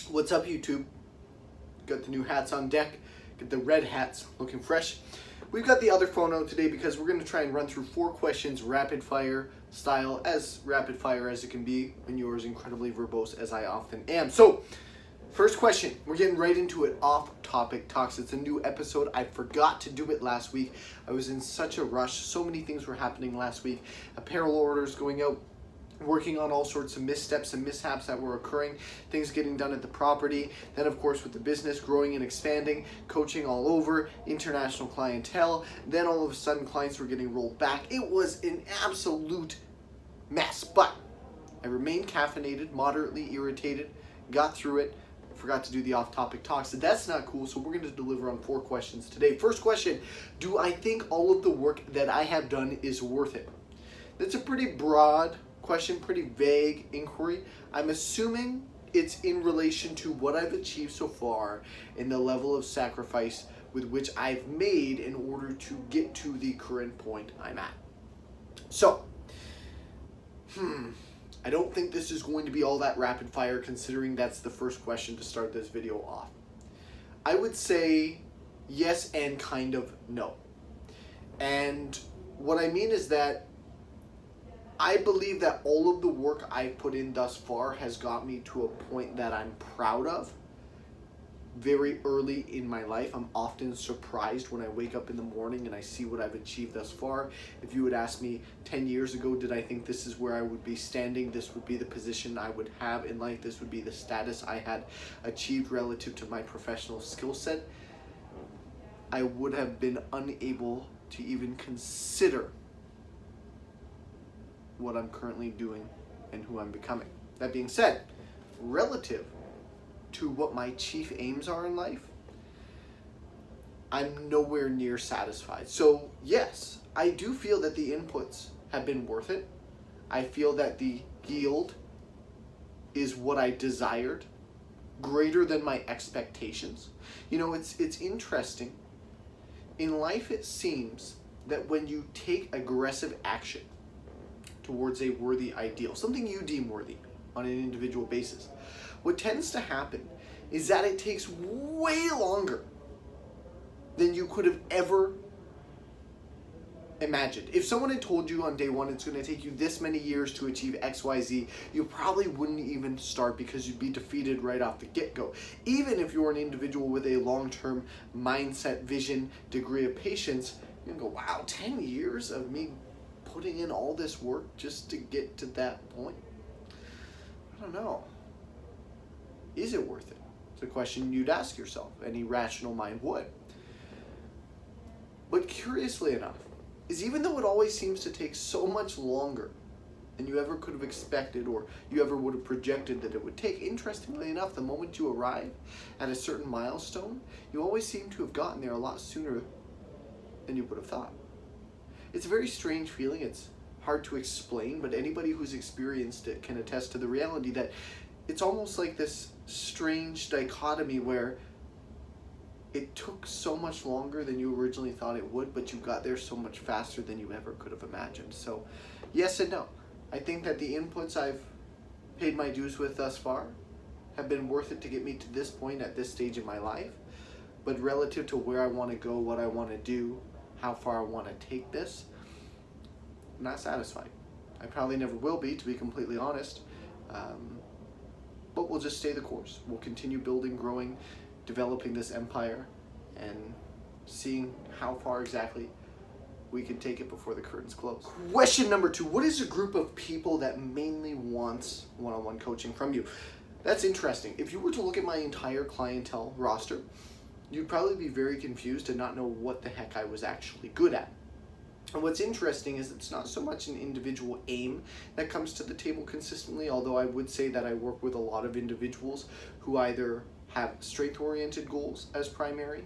What's up, YouTube? Got the new hats on deck. Get the red hats looking fresh. We've got the other phone out today because we're going to try and run through 4 questions rapid fire style, as rapid fire as it can be when you're as incredibly verbose as I often am. So, first question, we're getting right into it. Off topic talks. It's a new episode. I forgot to do it last week. I was in such a rush. So many things were happening last week. Apparel orders going out, working on all sorts of missteps and mishaps that were occurring, things getting done at the property, then of course with the business growing and expanding, coaching all over, international clientele, then all of a sudden clients were getting rolled back. It was an absolute mess, but I remained caffeinated, moderately irritated, got through it, forgot to do the off-topic talk, so that's not cool. So we're going to deliver on 4 questions today. First question, do I think all of the work that I have done is worth it? That's a pretty broad question, pretty vague inquiry. I'm assuming it's in relation to what I've achieved so far and the level of sacrifice with which I've made in order to get to the current point I'm at. So, I don't think this is going to be all that rapid fire, considering that's the first question to start this video off. I would say yes and kind of no. And what I mean is that I believe that all of the work I've put in thus far has got me to a point that I'm proud of. Very early in my life, I'm often surprised when I wake up in the morning and I see what I've achieved thus far. If you would ask me 10 years ago, did I think this is where I would be standing? This would be the position I would have in life. This would be the status I had achieved relative to my professional skill set. I would have been unable to even consider what I'm currently doing and who I'm becoming. That being said, relative to what my chief aims are in life, I'm nowhere near satisfied. So yes, I do feel that the inputs have been worth it. I feel that the yield is what I desired, greater than my expectations. You know, it's interesting. In life, it seems that when you take aggressive action towards a worthy ideal, something you deem worthy on an individual basis, what tends to happen is that it takes way longer than you could have ever imagined. If someone had told you on day one it's going to take you this many years to achieve XYZ, you probably wouldn't even start because you'd be defeated right off the get-go. Even if you're an individual with a long-term mindset, vision, degree of patience, you can go, wow, 10 years of me putting in all this work just to get to that point? I don't know. Is it worth it? It's a question you'd ask yourself. Any rational mind would. But curiously enough, is even though it always seems to take so much longer than you ever could have expected or you ever would have projected that it would take, interestingly enough, the moment you arrive at a certain milestone, you always seem to have gotten there a lot sooner than you would have thought. It's a very strange feeling. It's hard to explain, but anybody who's experienced it can attest to the reality that it's almost like this strange dichotomy where it took so much longer than you originally thought it would, but you got there so much faster than you ever could have imagined. So, yes and no. I think that the inputs I've paid my dues with thus far have been worth it to get me to this point at this stage in my life. But relative to where I want to go, what I want to do, how far I want to take this, I'm not satisfied. I probably never will be, to be completely honest. But we'll just stay the course. We'll continue building, growing, developing this empire, and seeing how far exactly we can take it before the curtains close. Question number 2, what is a group of people that mainly wants one-on-one coaching from you? That's interesting. If you were to look at my entire clientele roster, you'd probably be very confused and not know what the heck I was actually good at. And what's interesting is it's not so much an individual aim that comes to the table consistently, although I would say that I work with a lot of individuals who either have strength-oriented goals as primary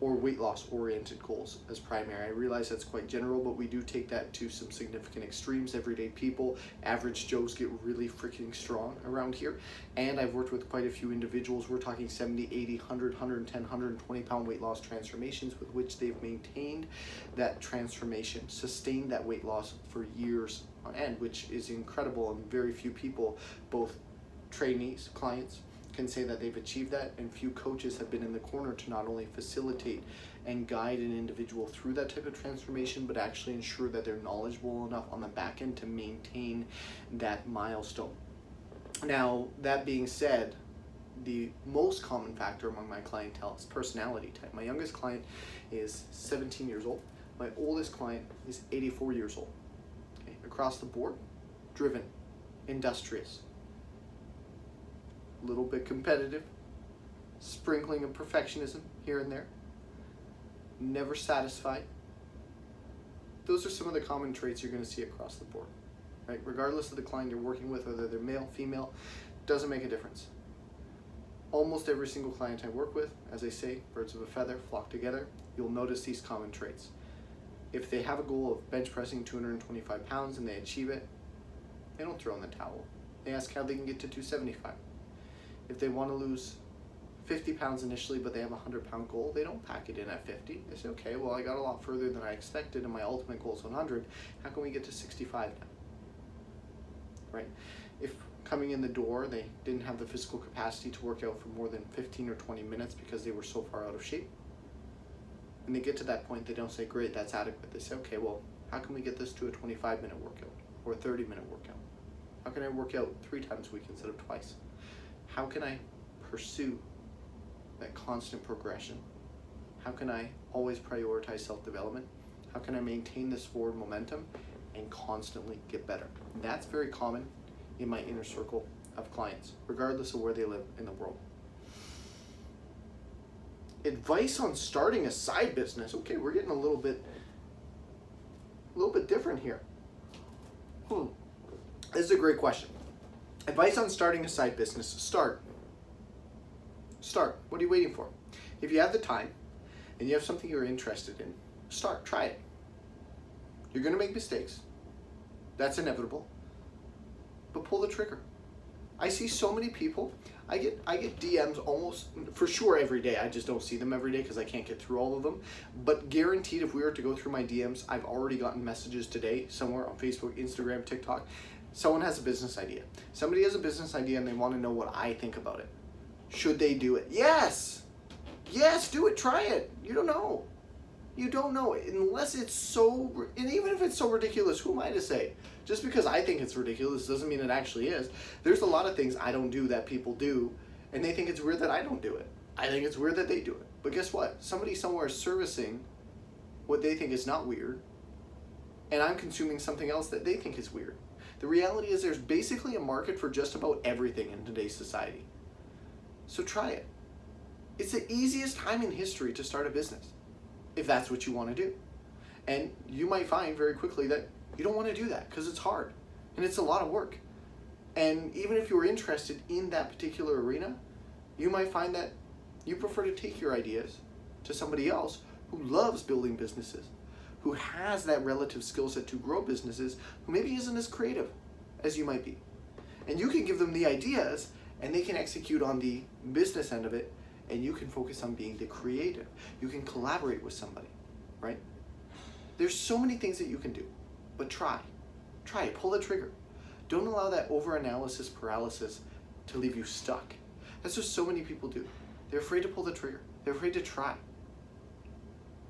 or weight loss oriented goals as primary. I realize that's quite general, but we do take that to some significant extremes. Everyday people, average Joes, get really freaking strong around here. And I've worked with quite a few individuals. We're talking 70, 80, 100, 110, 120 pound weight loss transformations with which they've maintained that transformation, sustained that weight loss for years on end, which is incredible. And very few people, both trainees, clients, can say that they've achieved that, and few coaches have been in the corner to not only facilitate and guide an individual through that type of transformation, but actually ensure that they're knowledgeable enough on the back end to maintain that milestone. Now, that being said, the most common factor among my clientele is personality type. My youngest client is 17 years old. My oldest client is 84 years old. Okay? Across the board, driven, industrious, a little bit competitive, sprinkling of perfectionism here and there, never satisfied. Those are some of the common traits you're going to see across the board, right? Regardless of the client you're working with, whether they're male, female, doesn't make a difference. Almost every single client I work with, as I say, birds of a feather flock together, you'll notice these common traits. If they have a goal of bench pressing 225 pounds and they achieve it, they don't throw in the towel. They ask how they can get to 275. If they want to lose 50 pounds initially, but they have a 100-pound goal, they don't pack it in at 50. They say, okay, well, I got a lot further than I expected, and my ultimate goal is 100. How can we get to 65 now? Right? If coming in the door, they didn't have the physical capacity to work out for more than 15 or 20 minutes because they were so far out of shape, and they get to that point, they don't say, great, that's adequate. They say, okay, well, how can we get this to a 25-minute workout or a 30-minute workout? How can I work out 3 times a week instead of twice? How can I pursue that constant progression? How can I always prioritize self-development? How can I maintain this forward momentum and constantly get better? And that's very common in my inner circle of clients, regardless of where they live in the world. Advice on starting a side business. Okay, we're getting a little bit different here. This is a great question. Advice on starting a side business. Start. What are you waiting for? If you have the time and you have something you're interested in, start, try it. You're going to make mistakes. That's inevitable. But pull the trigger. I see so many people. I get DMs almost for sure every day. I just don't see them every day because I can't get through all of them. But guaranteed, if we were to go through my DMs, I've already gotten messages today somewhere on Facebook, Instagram, TikTok. Someone has a business idea. Somebody has a business idea and they want to know what I think about it. Should they do it? Yes. Yes, do it. Try it. You don't know. You don't know. Unless it's so, and even if it's so ridiculous, who am I to say? Just because I think it's ridiculous doesn't mean it actually is. There's a lot of things I don't do that people do, and they think it's weird that I don't do it. I think it's weird that they do it. But guess what? Somebody somewhere is servicing what they think is not weird, and I'm consuming something else that they think is weird. The reality is there's basically a market for just about everything in today's society. So try it. It's the easiest time in history to start a business, if that's what you want to do. And you might find very quickly that you don't want to do that because it's hard and it's a lot of work. And even if you were interested in that particular arena, you might find that you prefer to take your ideas to somebody else who loves building businesses, who has that relative skill set to grow businesses, who maybe isn't as creative as you might be. And you can give them the ideas and they can execute on the business end of it, and you can focus on being the creative. You can collaborate with somebody, right? There's so many things that you can do, but try it, pull the trigger. Don't allow that over-analysis paralysis to leave you stuck. That's what so many people do. They're afraid to pull the trigger. They're afraid to try.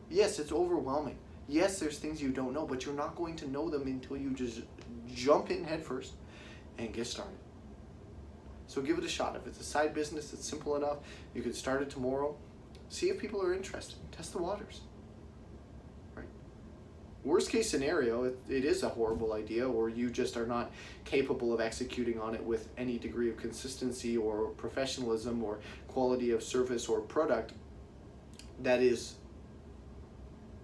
Yes, it's overwhelming. Yes, there's things you don't know, but you're not going to know them until you just jump in head first and get started. So give it a shot. If it's a side business, it's simple enough. You could start it tomorrow. See if people are interested. Test the waters. Right? Worst case scenario, it is a horrible idea, or you just are not capable of executing on it with any degree of consistency or professionalism or quality of service or product that is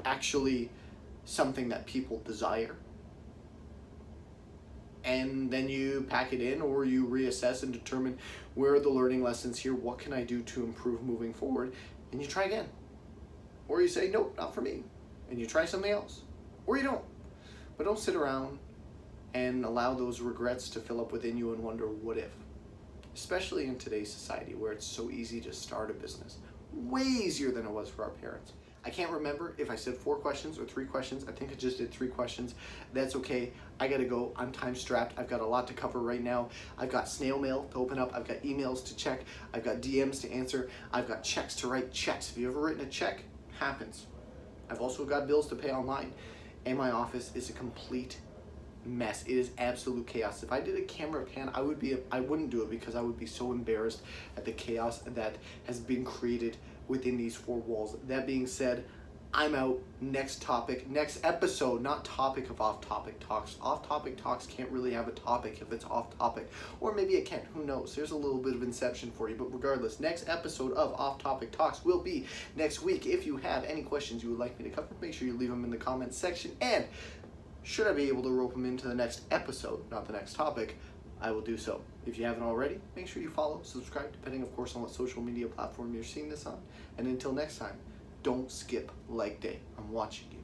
actually something that people desire. And then you pack it in, or you reassess and determine where are the learning lessons here, what can I do to improve moving forward, and you try again. Or you say, nope, not for me, and you try something else. Or you don't. But don't sit around and allow those regrets to fill up within you and wonder, what if? Especially in today's society where it's so easy to start a business. Way easier than it was for our parents. I can't remember if I said 4 questions or 3 questions. I think I just did 3 questions. That's okay. I gotta go. I'm time strapped. I've got a lot to cover right now. I've got snail mail to open up. I've got emails to check. I've got DMs to answer. I've got checks to write. Checks. Have you ever written a check? Happens. I've also got bills to pay online. And my office is a complete mess. It is absolute chaos. If I did a camera pan, I wouldn't do it because I would be so embarrassed at the chaos that has been created within these 4 walls. That being said, I'm out. Next topic, next episode, not topic of off-topic talks. Off-topic talks can't really have a topic if it's off-topic. Or maybe it can, who knows? There's a little bit of inception for you, but regardless, next episode of off-topic talks will be next week. If you have any questions you would like me to cover, make sure you leave them in the comments section, and should I be able to rope them into the next episode, not the next topic, I will do so. If you haven't already, make sure you follow, subscribe, depending of course on what social media platform you're seeing this on. And until next time, don't skip leg day. I'm watching you.